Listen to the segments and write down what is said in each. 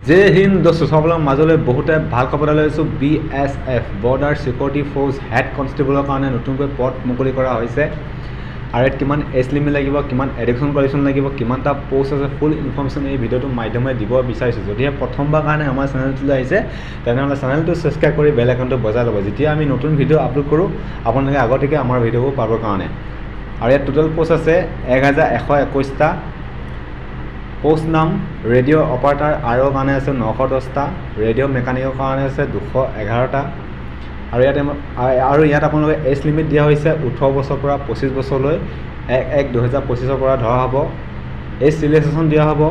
জয় হিন্দ দোস্ত সকলৰ মাজলৈ বহুতে ভাল খবৰ এটা লৈ আছোঁ। BSF border security force head কনষ্টেবলৰ কাৰণে নতুনকৈ পদ মুকলি কৰা হৈছে আৰু ইয়াত কিমান এজ লিমিট লাগিব, কিমান এডুকেশ্যন কোৱালিফিকেশ্যন লাগিব, কিমানটা পষ্ট আছে, ফুল ইনফৰ্মেশ্যন এই ভিডিঅ'টোৰ মাধ্যমেৰে দিব বিচাৰিছোঁ। যদিহে প্ৰথমবাৰ কাৰণে আমাৰ চেনেলটোলৈ আহিছে তেনেহ'লে চেনেলটো ছাবস্ক্ৰাইব কৰি বেল আইকনটো বজাই ল'ব। যেতিয়া আমি নতুন ভিডিঅ' আপলোড কৰোঁ আপোনালোকে আগতীয়াকৈ আমাৰ ভিডিঅ'বোৰ পাবৰ কাৰণে। আৰু ইয়াত টোটেল পষ্ট আছে 1121টা। পোষ্ট নাম ৰেডিঅ' অপাৰেটাৰ আৰৰ কাৰণে আছে 910টা, ৰেডিঅ' মেকানিকৰ কাৰণে আছে 211টা। আৰু ইয়াত আপোনালোকে এজ লিমিট দিয়া হৈছে 18 বছৰৰ পৰা 25 বছৰলৈ 1/1/2025 পৰা ধৰা হ'ব। এজ ৰিলেক্সেশ্যন দিয়া হ'ব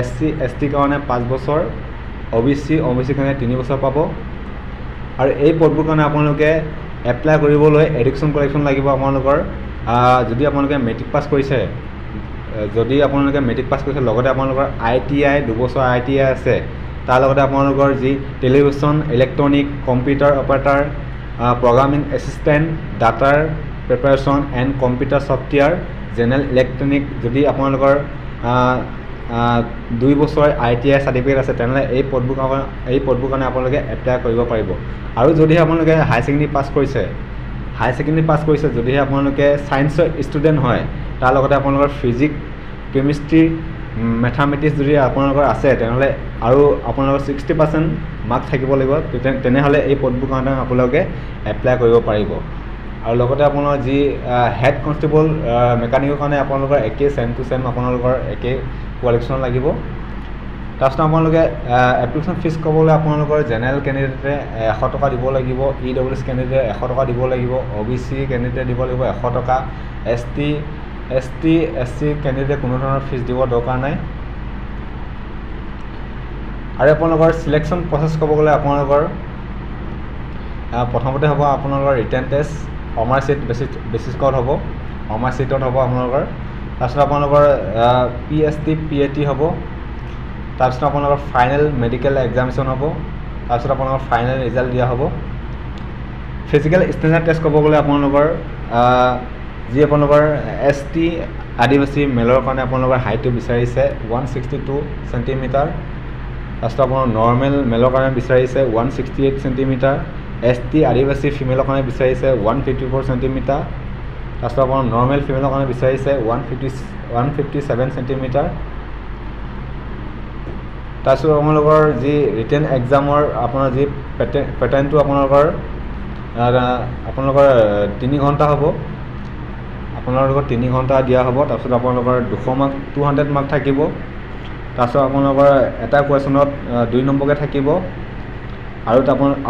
SC ST কাৰণে 5 বছৰ, OBC কাৰণে 3 বছৰ পাব। আৰু এই পদবোৰ কাৰণে আপোনালোকে এপ্লাই কৰিবলৈ এডুকেশ্যন কোৱালিফিকেশ্যন লাগিব আপোনালোকৰ। যদি আপোনালোকে মেট্ৰিক পাছ কৰিছে, লগতে আপোনালোকৰ ITI 2 বছৰ ITI আছে, তাৰ লগতে আপোনালোকৰ যি television, electronic, computer operator, programming assistant, ডাটাৰ preparation and computer software, general electronic যদি আপোনালোকৰ 2 বছৰ ITI চাৰ্টিফিকেট আছে তেনেহ'লে এই পদবোৰ কাৰণে আপোনালোকে এপ্লাই কৰিব পাৰিব। আৰু যদিহে আপোনালোকে হাই ছেকেণ্ডেৰী পাছ কৰিছে, যদিহে আপোনালোকে ছায়েন্সৰ ষ্টুডেণ্ট হয়, তাৰ লগতে আপোনালোকৰ ফিজিক্স, কেমিষ্ট্ৰি, মেথামেটিক্স যদি আপোনালোকৰ আছে তেনেহ'লে আৰু আপোনালোকৰ 60% মাৰ্কছ থাকিব লাগিব, তেনেহ'লে এই পদবোৰ কাৰণে আপোনালোকে এপ্লাই কৰিব পাৰিব। আৰু লগতে আপোনাৰ যি হেড কনষ্টেবল মেকানিকৰ কাৰণে আপোনালোকৰ একেই চেম টু চেম আপোনালোকৰ একেই কোৱালিফিকেশ্যন লাগিব। তাৰপিছত আপোনালোকে এপ্লিকেশ্যন ফিজ ক'বলৈ আপোনালোকৰ জেনেৰেল কেণ্ডিডেটে 100 টকা দিব লাগিব, EWS কেণ্ডিডেটে 100 টকা দিব লাগিব, OBC কেণ্ডিডেটে দিব লাগিব 100 টকা, ST SC কেণ্ডিডেটে কোনো ধৰণৰ ফিজ দিব দৰকাৰ নাই। আৰু আপোনালোকৰ চিলেকশ্যন প্ৰচেছ ক'ব গ'লে আপোনালোকৰ প্ৰথমতে হ'ব আপোনালোকৰ ৰিটেন টেষ্ট, অমাৰ বেচিছত হ'ব, অমাৰ চিটত হ'ব আপোনালোকৰ। তাৰপিছত আপোনালোকৰ PST PAT হ'ব। তাৰপিছত আপোনালোকৰ ফাইনেল মেডিকেল এক্সামিনেশ্যন হ'ব। তাৰপিছত আপোনালোকৰ ফাইনেল ৰিজাল্ট দিয়া হ'ব। ফিজিকেল ষ্টেণ্ডাৰ্ড টেষ্ট ক'ব গ'লে আপোনালোকৰ যি আপোনালোকৰ ST আদিবাসী মেলৰ কাৰণে আপোনালোকৰ হাইটটো বিচাৰিছে 162 চেণ্টিমিটাৰ। তাৰপিছত আপোনাৰ নৰ্মেল মেলৰ কাৰণে বিচাৰিছে 168 চেণ্টিমিটাৰ। ST আদিবাসী ফিমেলৰ কাৰণে বিচাৰিছে 154 চেণ্টিমিটাৰ। তাৰপিছত আপোনাৰ নৰ্মেল ফিমেলৰ কাৰণে বিচাৰিছে 157 চেণ্টিমিটাৰ। তাৰপিছত আপোনালোকৰ যি ৰিটেন এক্সামৰ আপোনাৰ যি পেটাৰ্ণটো আপোনালোকৰ 3 ঘণ্টা হ'ব, আপোনালোকৰ 3 ঘণ্টা দিয়া হ'ব। তাৰপিছত আপোনালোকৰ 200 মাৰ্ক থাকিব। তাৰপিছত আপোনালোকৰ এটা কুৱেশ্যনত 2 নম্বৰকৈ থাকিব।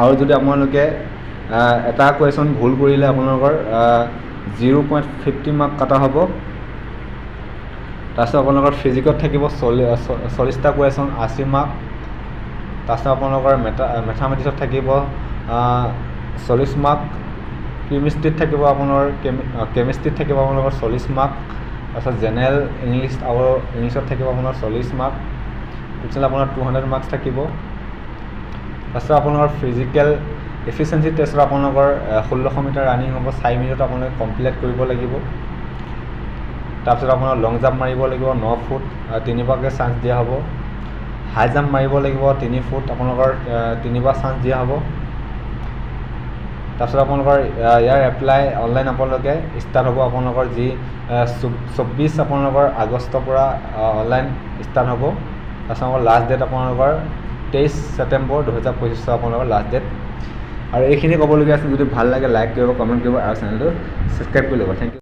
আৰু যদি আপোনালোকে এটা কুৱেশ্যন ভুল কৰিলে আপোনালোকৰ 0.50 মাৰ্ক কটা হ'ব। তাৰপিছত আপোনালোকৰ ফিজিকত থাকিব 40টা কুৱেশ্যন 80 মাৰ্ক। তাৰপিছত আপোনালোকৰ মেথামেটিক্সত থাকিব 40 মাৰ্ক। কেমিষ্ট্ৰিত থাকিব আপোনালোকৰ 40 মাৰ্ক। তাৰপিছত জেনেৰেল ইংলিছত থাকিব আপোনাৰ 40 মাৰ্ক। টোটেল আপোনাৰ 200 মাৰ্কছ থাকিব। তাৰপিছত আপোনালোকৰ ফিজিকেল এফিচিয়েঞ্চি টেষ্টত আপোনালোকৰ 1600 মিটাৰ ৰানিং হ'ব, 4 মিনিটত আপোনালোকে কমপ্লিট কৰিব লাগিব। তাৰপিছত আপোনাৰ লং জাম্প মাৰিব লাগিব 9 ফুট, 3বাৰকৈ চান্স দিয়া হ'ব। হাই জাম্প মাৰিব লাগিব 3 ফুট, আপোনালোকৰ 3বাৰ চান্স দিয়া হ'ব। তাৰপিছত আপোনালোকৰ ইয়াৰ এপ্লাই অনলাইন আপোনালোকে ষ্টাৰ্ট হ'ব। আপোনালোকৰ যি 24 আপোনালোকৰ আগষ্টৰ পৰা অনলাইন ষ্টাৰ্ট হ'ব। তাৰপিছত আমাৰ লাষ্ট ডেট আপোনালোকৰ 23 ছেপ্টেম্বৰ 2025 আপোনালোকৰ লাষ্ট ডেট। আৰু এইখিনি ক'বলগীয়া আছিল। যদি ভাল লাগে লাইক কৰিব, কমেণ্ট কৰিব আৰু চেনেলটো ছাবস্ক্ৰাইব কৰি ল'ব। Thank U.